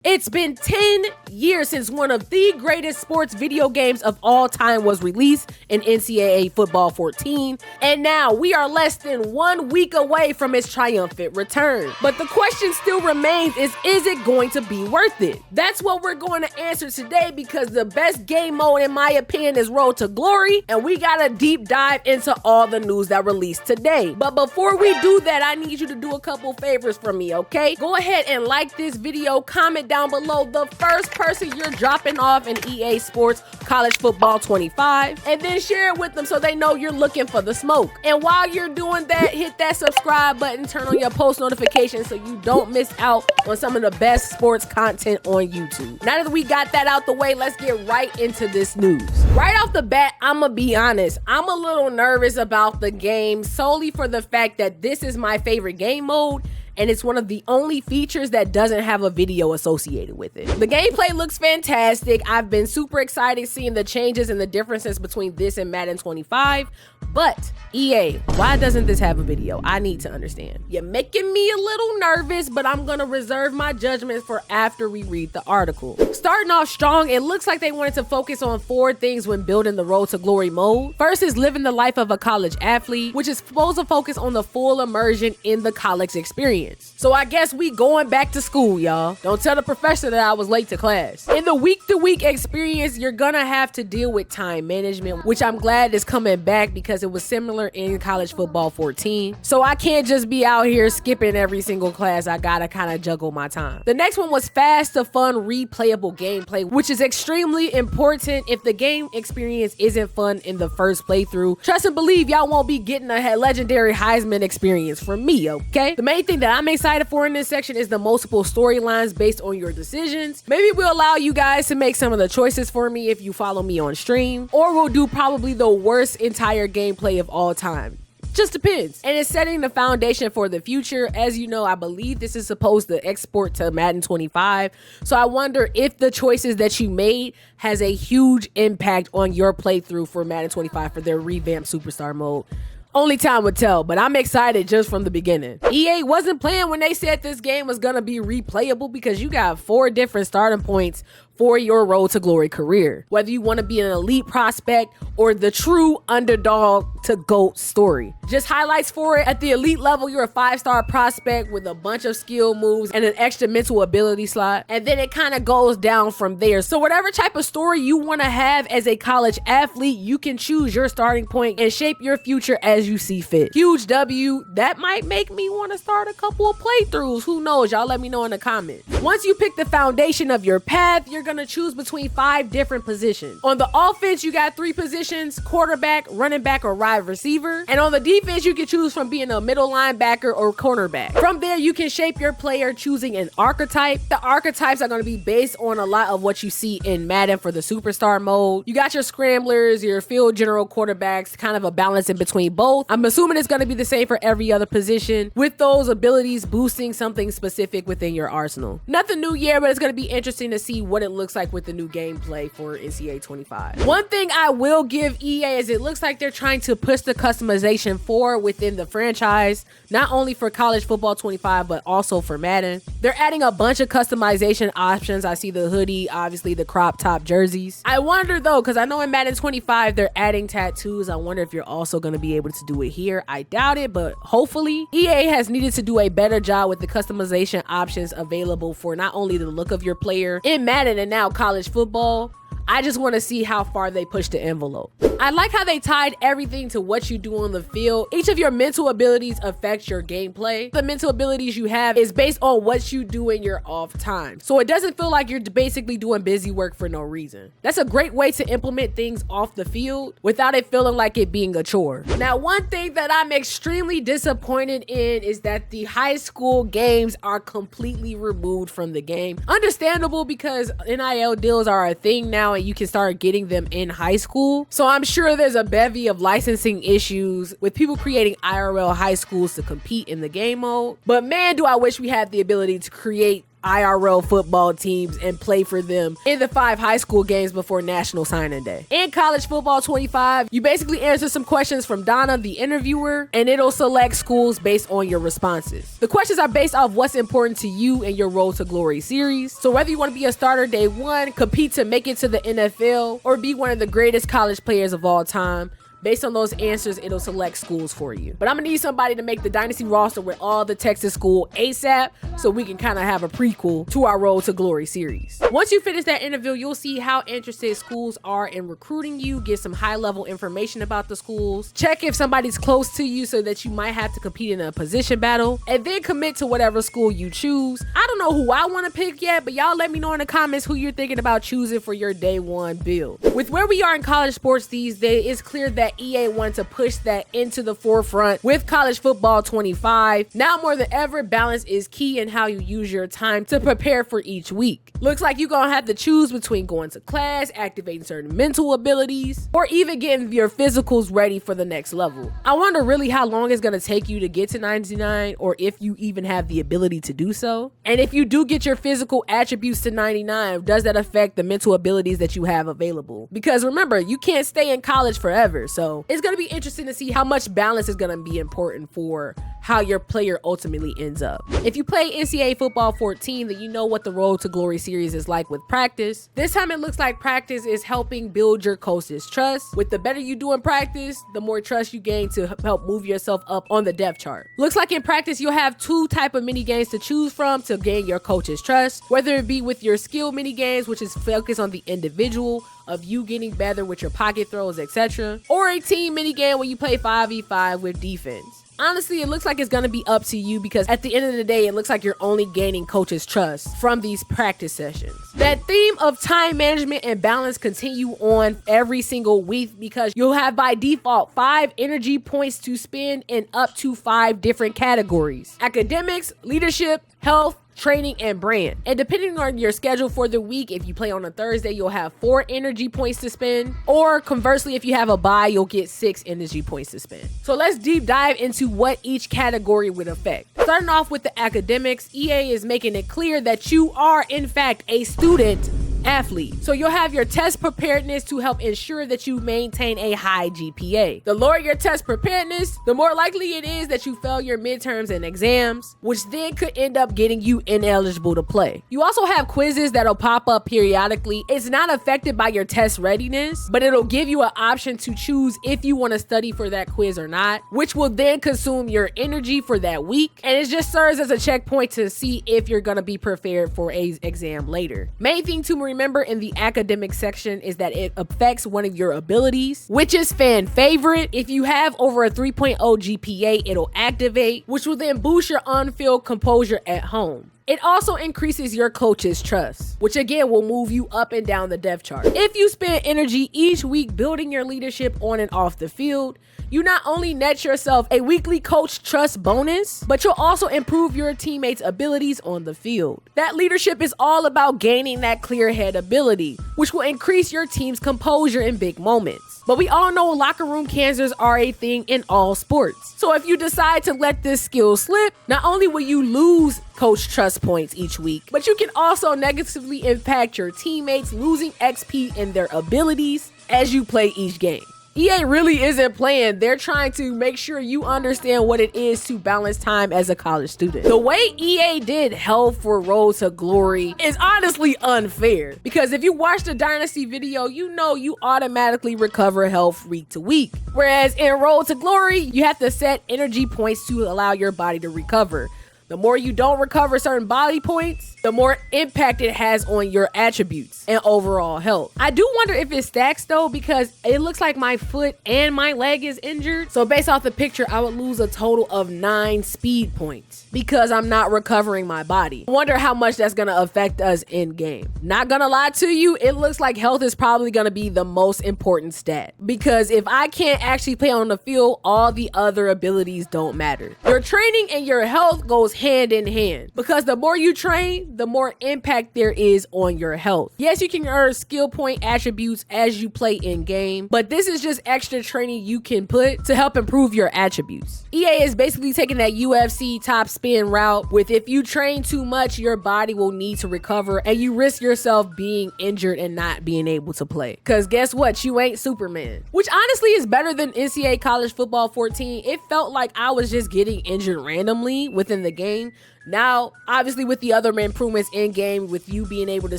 It's been 10 years since one of the greatest sports video games of all time was released in NCAA Football 14, and now we are less than 1 week away from its triumphant return. But the question still remains is it going to be worth it? That's what we're going to answer today, because the best game mode in my opinion is Road to Glory, and we got a deep dive into all the news that released today. But before we do that, I need you to do a couple favors for me, okay? Go ahead and like this video, comment down below the first person you're dropping off in EA Sports College Football 25, and then share it with them so they know you're looking for the smoke. And while you're doing that, hit that subscribe button, turn on your post notifications so you don't miss out on some of the best sports content on YouTube. Now that we got that out the way, let's get right into this news. Right off the bat, I'ma be honest, I'm a little nervous about the game solely for the fact that this is my favorite game mode, and it's one of the only features that doesn't have a video associated with it. The gameplay looks fantastic. I've been super excited seeing the changes and the differences between this and Madden 25, but EA, why doesn't this have a video? I need to understand. You're making me a little nervous, but I'm gonna reserve my judgment for after we read the article. Starting off strong, it looks like they wanted to focus on 4 things when building the Road to Glory mode. First is living the life of a college athlete, which is supposed to focus on the full immersion in the college experience. So I guess we going back to school, y'all. Don't tell the professor that I was late to class. In the week-to-week experience, you're gonna have to deal with time management, which I'm glad is coming back because it was similar in College Football 14. So I can't just be out here skipping every single class. I gotta kind of juggle my time. The next one was fast to fun, replayable gameplay, which is extremely important if the game experience isn't fun in the first playthrough. Trust and believe y'all won't be getting a legendary Heisman experience from me, okay? The main thing that I'm excited for in this section is the multiple storylines based on your decisions. Maybe we'll allow you guys to make some of the choices for me if you follow me on stream, or we'll do probably the worst entire gameplay of all time. Just depends. And it's setting the foundation for the future. As you know, I believe this is supposed to export to Madden 25. So I wonder if the choices that you made has a huge impact on your playthrough for Madden 25 for their revamped superstar mode. Only time would tell, but I'm excited just from the beginning. EA wasn't playing when they said this game was gonna be replayable, because you got 4 different starting points for your Road to Glory career. Whether you want to be an elite prospect or the true underdog to GOAT story. Just highlights for it. At the elite level, you're a 5-star prospect with a bunch of skill moves and an extra mental ability slot. And then it kind of goes down from there. So whatever type of story you want to have as a college athlete, you can choose your starting point and shape your future as you see fit. Huge W. That might make me want to start a couple of playthroughs. Who knows? Y'all let me know in the comments. Once you pick the foundation of your path, you're gonna choose between 5 different positions. On the offense, you got 3 positions: quarterback, running back, or wide receiver. And on the defense, you can choose from being a middle linebacker or cornerback. From there, you can shape your player choosing an archetype. The archetypes are going to be based on a lot of what you see in Madden for the superstar mode. You got your scramblers, your field general quarterbacks, kind of a balance in between both. I'm assuming it's going to be the same for every other position, with those abilities boosting something specific within your arsenal. Nothing new yet, but it's going to be interesting to see what it looks like with the new gameplay for NCAA 25. One thing I will give EA is it looks like they're trying to push the customization forward within the franchise, not only for College Football 25, but also for Madden. They're adding a bunch of customization options. I see the hoodie, obviously the crop top jerseys. I wonder though, because I know in Madden 25, they're adding tattoos. I wonder if you're also going to be able to do it here. I doubt it, but hopefully. EA has needed to do a better job with the customization options available for not only the look of your player in Madden and now college football. I just want to see how far they push the envelope. I like how they tied everything to what you do on the field. Each of your mental abilities affects your gameplay. The mental abilities you have is based on what you do in your off time. So it doesn't feel like you're basically doing busy work for no reason. That's a great way to implement things off the field without it feeling like it being a chore. Now, one thing that I'm extremely disappointed in is that the high school games are completely removed from the game. Understandable, because NIL deals are a thing now and you can start getting them in high school. So I'm sure there's a bevy of licensing issues with people creating IRL high schools to compete in the game mode. But man, do I wish we had the ability to create IRL football teams and play for them in the 5 high school games before National Signing Day. In College Football 25, you basically answer some questions from Donna, the interviewer, and it'll select schools based on your responses. The questions are based off what's important to you in your Road to Glory series. So whether you want to be a starter day one, compete to make it to the NFL, or be one of the greatest college players of all time, based on those answers, it'll select schools for you. But I'm gonna need somebody to make the Dynasty roster with all the Texas school ASAP so we can kind of have a prequel to our Road to Glory series. Once you finish that interview, you'll see how interested schools are in recruiting you, get some high-level information about the schools, check if somebody's close to you so that you might have to compete in a position battle, and then commit to whatever school you choose. I don't know who I want to pick yet, but y'all let me know in the comments who you're thinking about choosing for your day one build. With where we are in college sports these days, it's clear that EA wanted to push that into the forefront with College Football 25. Now more than ever, balance is key in how you use your time to prepare for each week. Looks like you're gonna have to choose between going to class, activating certain mental abilities, or even getting your physicals ready for the next level. I wonder really how long it's gonna take you to get to 99, or if you even have the ability to do so. And if you do get your physical attributes to 99, does that affect the mental abilities that you have available? Because remember, you can't stay in college forever, so it's going to be interesting to see how much balance is going to be important for how your player ultimately ends up. If you play NCAA Football 14, then you know what the Road to Glory series is like with practice. This time it looks like practice is helping build your coach's trust. With the better you do in practice, the more trust you gain to help move yourself up on the depth chart. Looks like in practice you'll have 2 type of mini games to choose from to gain your coach's trust, whether it be with your skill mini games, which is focused on the individual, of you getting better with your pocket throws, etc., or a team mini game where you play 5v5 with defense. Honestly, it looks like it's going to be up to you because at the end of the day, it looks like you're only gaining coach's trust from these practice sessions. That theme of time management and balance continue on every single week because you'll have by default 5 energy points to spend in up to 5 different categories: academics, leadership, health, training, and brand. And depending on your schedule for the week, if you play on a Thursday, you'll have 4 energy points to spend, or conversely, if you have a bye, you'll get 6 energy points to spend. So let's deep dive into what each category would affect. Starting off with the academics, EA is making it clear that you are in fact a student athlete. So you'll have your test preparedness to help ensure that you maintain a high GPA. The lower your test preparedness, the more likely it is that you fail your midterms and exams, which then could end up getting you ineligible to play. You also have quizzes that'll pop up periodically. It's not affected by your test readiness, but it'll give you an option to choose if you want to study for that quiz or not, which will then consume your energy for that week, and it just serves as a checkpoint to see if you're going to be prepared for an exam later. Main thing to remember in the academic section is that it affects one of your abilities, which is fan favorite. If you have over a 3.0 GPA, it'll activate, which will then boost your on-field composure at home. It also increases your coach's trust, which again will move you up and down the depth chart. If you spend energy each week building your leadership on and off the field, you not only net yourself a weekly coach trust bonus, but you'll also improve your teammates' abilities on the field. That leadership is all about gaining that clear head ability, which will increase your team's composure in big moments. But we all know locker room cancers are a thing in all sports. So if you decide to let this skill slip, not only will you lose coach trust points each week, but you can also negatively impact your teammates, losing XP in their abilities as you play each game. EA really isn't playing. They're trying to make sure you understand what it is to balance time as a college student. The way EA did Health for Road to Glory is honestly unfair, because if you watch the Dynasty video, you know you automatically recover health week to week. Whereas in Road to Glory, you have to set energy points to allow your body to recover. The more you don't recover certain body points, the more impact it has on your attributes and overall health. I do wonder if it stacks though, because it looks like my foot and my leg is injured. So based off the picture, I would lose a total of 9 speed points because I'm not recovering my body. I wonder how much that's gonna affect us in game. Not gonna lie to you, it looks like health is probably gonna be the most important stat, because if I can't actually play on the field, all the other abilities don't matter. Your training and your health goes hand in hand, because the more you train, the more impact there is on your health. Yes, you can earn skill point attributes as you play in game, but this is just extra training you can put to help improve your attributes. EA is basically taking that UFC top spin route with, if you train too much, your body will need to recover and you risk yourself being injured and not being able to play. Cause guess what? You ain't Superman. Which honestly is better than NCAA College Football 14. It felt like I was just getting injured randomly within the game. Now, obviously with the other improvements in game, with you being able to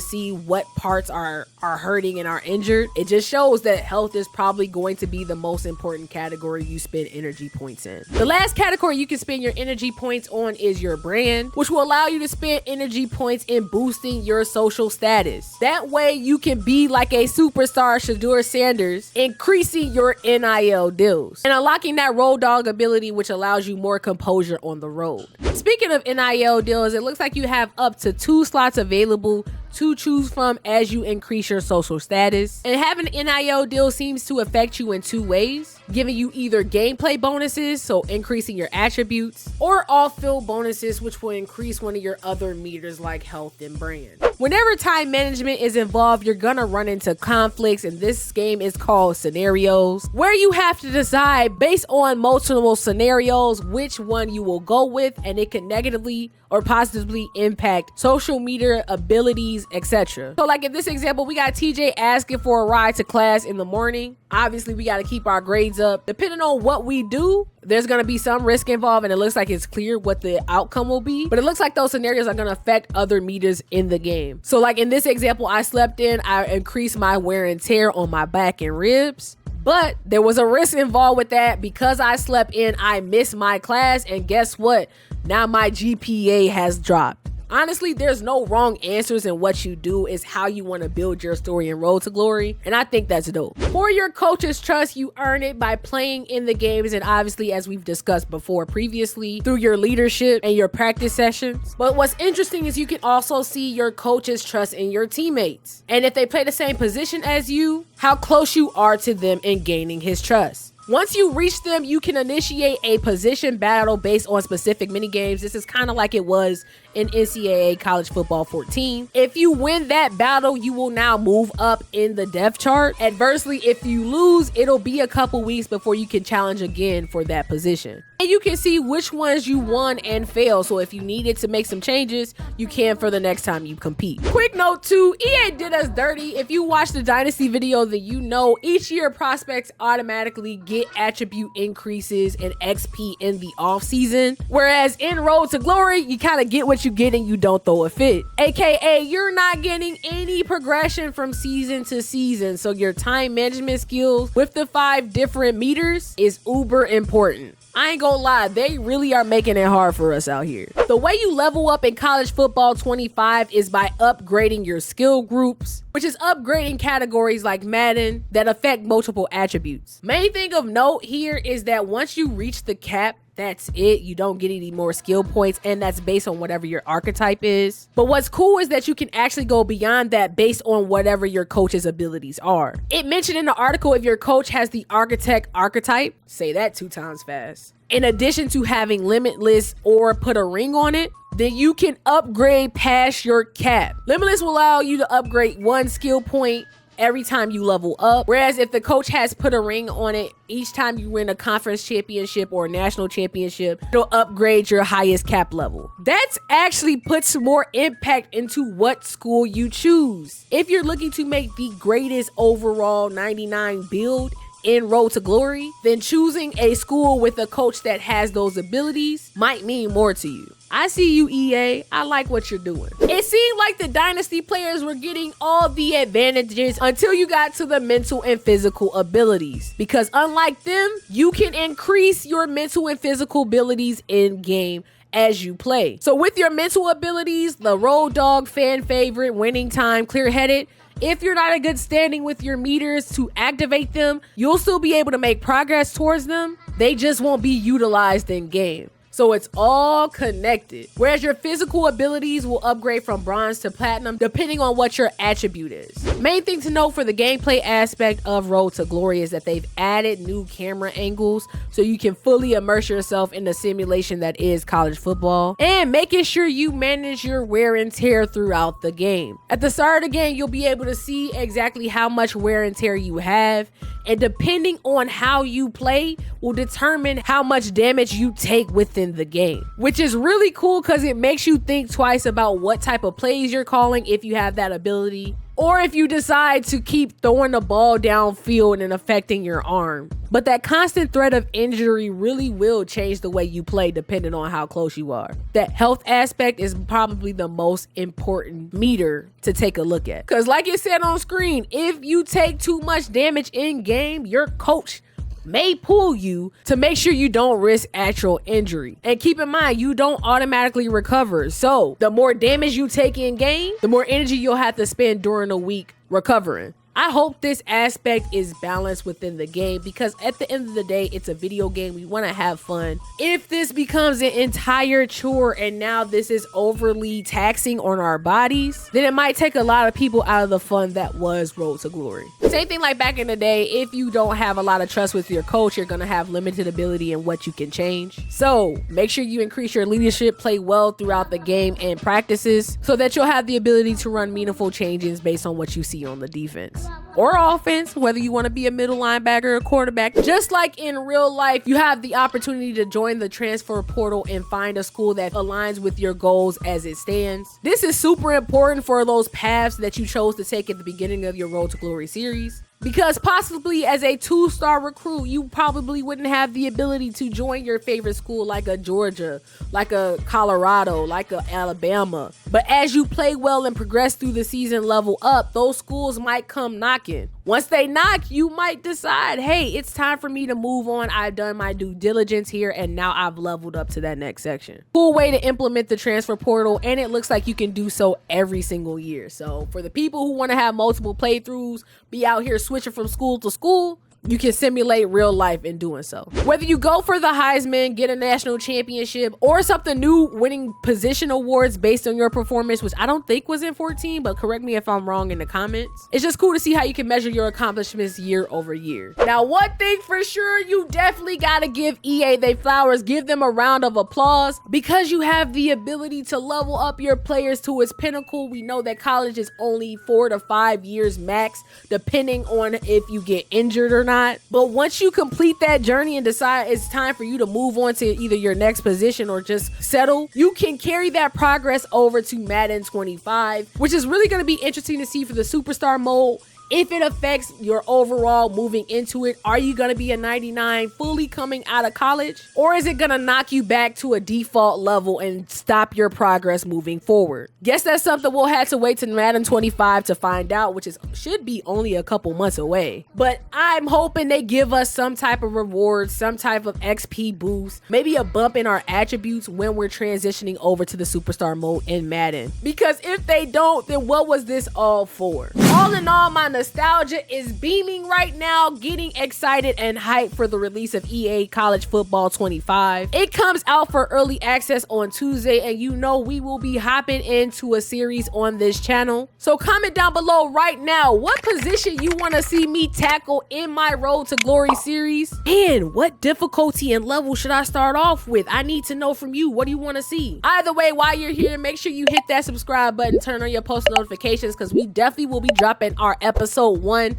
see what parts are hurting and are injured, it just shows that health is probably going to be the most important category you spend energy points in. The last category you can spend your energy points on is your brand, which will allow you to spend energy points in boosting your social status. That way you can be like a superstar Shedeur Sanders, increasing your NIL deals and unlocking that road dog ability, which allows you more composure on the road. Speaking of NIL deals, it looks like you have up to 2 slots available to choose from as you increase your social status. And having an NIL deal seems to affect you in 2 ways, giving you either gameplay bonuses, so increasing your attributes, or off-field bonuses, which will increase one of your other meters like health and brand. Whenever time management is involved, you're gonna run into conflicts, and this game is called scenarios, where you have to decide based on multiple scenarios which one you will go with, and it can negatively or positively impact social media abilities, etc. So like in this example, we got TJ asking for a ride to class in the morning. Obviously, we got to keep our grades up. Depending on what we do, there's going to be some risk involved, and it looks like it's clear what the outcome will be. But it looks like those scenarios are going to affect other meters in the game. So like in this example, I slept in, I increased my wear and tear on my back and ribs. But there was a risk involved with that. Because I slept in, I missed my class, and guess what? Now my GPA has dropped. Honestly, there's no wrong answers in what you do. It's how you want to build your story and road to glory, and I think that's dope. For your coach's trust, you earn it by playing in the games, and obviously, as we've discussed before previously, through your leadership and your practice sessions. But what's interesting is you can also see your coach's trust in your teammates, and if they play the same position as you, how close you are to them in gaining his trust. Once you reach them, you can initiate a position battle based on specific minigames. This is kind of like it was in NCAA College Football 14. If you win that battle, you will now move up in the depth chart. Adversely, if you lose, it'll be a couple weeks before you can challenge again for that position. And you can see which ones you won and failed. So if you needed to make some changes, you can for the next time you compete. Quick note too, EA did us dirty. If you watch the Dynasty video, then you know each year prospects automatically get attribute increases and XP in the off season. Whereas in Road to Glory, you kind of get what you get and you don't throw a fit. AKA, you're not getting any progression from season to season. So your time management skills with the 5 different meters is uber important. I ain't gonna lie, they really are making it hard for us out here. The way you level up in College Football 25 is by upgrading your skill groups, which is upgrading categories like Madden that affect multiple attributes. Main thing of note here is that once you reach the cap, that's it. You don't get any more skill points, and that's based on whatever your archetype is. But what's cool is that you can actually go beyond that based on whatever your coach's abilities are. It mentioned in the article, if your coach has the architect archetype, say that 2 times fast, in addition to having limitless or put a ring on it, then you can upgrade past your cap. Limitless will allow you to upgrade 1 skill point every time you level up. Whereas if the coach has put a ring on it, each time you win a conference championship or a national championship, it'll upgrade your highest cap level. That's actually puts more impact into what school you choose. If you're looking to make the greatest overall 99 build in Road to Glory, then choosing a school with a coach that has those abilities might mean more to you. I see you, EA. I like what you're doing. It seemed like the Dynasty players were getting all the advantages until you got to the mental and physical abilities. Because unlike them, you can increase your mental and physical abilities in game as you play. So with your mental abilities, the Road Dog, fan favorite, winning time, clear-headed, if you're not in good standing with your meters to activate them, you'll still be able to make progress towards them. They just won't be utilized in game. So it's all connected. Whereas your physical abilities will upgrade from bronze to platinum depending on what your attribute is. Main thing to note for the gameplay aspect of Road to Glory is that they've added new camera angles so you can fully immerse yourself in the simulation that is college football, and making sure you manage your wear and tear throughout the game. At the start of the game, you'll be able to see exactly how much wear and tear you have, and depending on how you play will determine how much damage you take within the game, which is really cool because it makes you think twice about what type of plays you're calling if you have that ability, or if you decide to keep throwing the ball downfield and affecting your arm. But that constant threat of injury really will change the way you play depending on how close you are. That health aspect is probably the most important meter to take a look at. Because like it said on screen, if you take too much damage in game, your coach may pull you to make sure you don't risk actual injury. And keep in mind, you don't automatically recover. So the more damage you take in game, the more energy you'll have to spend during a week recovering. I hope this aspect is balanced within the game because at the end of the day, it's a video game. We want to have fun. If this becomes an entire chore and now this is overly taxing on our bodies, then it might take a lot of people out of the fun that was Road to Glory. Same thing like back in the day, if you don't have a lot of trust with your coach, you're going to have limited ability in what you can change. So make sure you increase your leadership, play well throughout the game and practices so that you'll have the ability to run meaningful changes based on what you see on the defense or offense, whether you want to be a middle linebacker or quarterback. Just like in real life, you have the opportunity to join the transfer portal and find a school that aligns with your goals as it stands. This is super important for those paths that you chose to take at the beginning of your Road to Glory series. Because possibly as a 2-star recruit, you probably wouldn't have the ability to join your favorite school like a Georgia, like a Colorado, like a Alabama. But as you play well and progress through the season, level up, those schools might come knocking. Once they knock, you might decide, hey, it's time for me to move on. I've done my due diligence here and now I've leveled up to that next section. Cool way to implement the transfer portal, and it looks like you can do so every single year. So for the people who want to have multiple playthroughs, be out here switching from school to school, you can simulate real life in doing so. Whether you go for the Heisman, get a national championship, or something new, winning position awards based on your performance, which I don't think was in 14, but correct me if I'm wrong in the comments. It's just cool to see how you can measure your accomplishments year over year. Now, one thing for sure, you definitely gotta give EA they flowers, give them a round of applause, because you have the ability to level up your players to its pinnacle. We know that college is only 4 to 5 years max, depending on if you get injured or not. But once you complete that journey and decide it's time for you to move on to either your next position or just settle, you can carry that progress over to Madden 25, which is really going to be interesting to see for the superstar mode. If it affects your overall moving into it, are you going to be a 99 fully coming out of college? Or is it going to knock you back to a default level and stop your progress moving forward? Guess that's something we'll have to wait to Madden 25 to find out, which should be only a couple months away. But I'm hoping they give us some type of reward, some type of XP boost, maybe a bump in our attributes when we're transitioning over to the superstar mode in Madden. Because if they don't, then what was this all for? All in all, my nostalgia is beaming right now, getting excited and hyped for the release of EA College Football 25. It comes out for early access on Tuesday, and you know we will be hopping into a series on this channel. So comment down below right now what position you want to see me tackle in my Road to Glory series, and what difficulty and level should I start off with? I need to know from you. What do you want to see? Either way, while you're here, make sure you hit that subscribe button, turn on your post notifications, because we definitely will be dropping our episode 1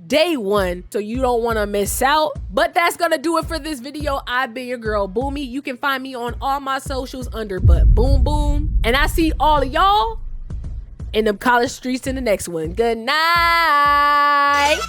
day 1, so you don't want to miss out. But that's gonna do it for this video. I've been your girl Boomy. You can find me on all my socials under But Boom Boom, and I see all of y'all in them college streets in the next one. Good night.